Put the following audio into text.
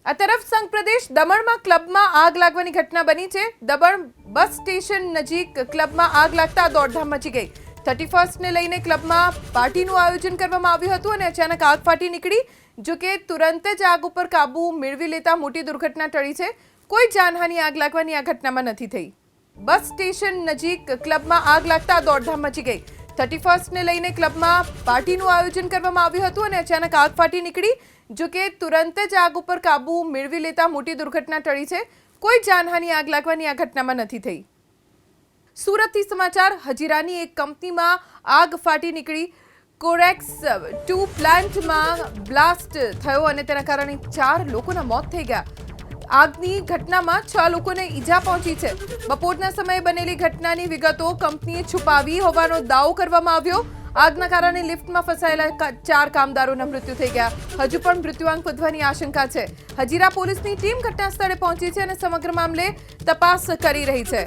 આ તરફ સંઘ પ્રદેશ દમણમાં ક્લબમાં આગ લાગવાની ઘટના બની છે। દમણ બસ સ્ટેશન નજીક ક્લબમાં આગ લાગતા દોડધામ મચી ગઈ। 31st ને લઈને ક્લબમાં પાર્ટીનું આયોજન કરવામાં આવ્યું હતું અને અચાનક આગ ફાટી નીકળી। જો કે તુરંત જ આગ ઉપર કાબુ મેળવી લેતા મોટી દુર્ઘટના ટળી છે। કોઈ જાનહાની આગ લાગવાની આ ઘટનામાં નથી થઈ। બસ સ્ટેશન નજીક ક્લબમાં આગ લાગતા દોડધામ મચી ગઈ। 31st ને લઈને ક્લબમાં પાર્ટીનું આયોજન કરવામાં આવ્યું હતું અને અચાનક આગ ફાટી નીકળી। જો કે તુરંત જ આગ ઉપર કાબુ મેળવી લેતા મોટી દુર્ઘટના ટળી છે। કોઈ જાનહાની આગ લાગવાની આ ઘટનામાં નથી થઈ। સુરતથી સમાચાર। હજીરાની એક કંપનીમાં આગ ફાટી નીકળી। કોરેક્સ 2 પ્લાન્ટમાં બ્લાસ્ટ થયો અને તેના કારણે 4 લોકોના મોત થઈ ગયા। આગની ઘટનામાં 6 લોકોને ઈજા પહોંચી છે। બપોરના સમયે બનેલી ઘટનાની વિગતો કંપનીએ છુપાવી હોવાનો દાવો કરવામાં આવ્યો। આગના કારણે લિફ્ટમાં ફસાયેલા 4 કામદારોના મૃત્યુ થઈ ગયા। હજુ પણ મૃત્યુઆંક વધવાની આશંકા છે। હજીરા પોલીસની ટીમ ઘટના સ્થળે પહોંચી છે અને સમગ્ર મામલે તપાસ કરી રહી છે।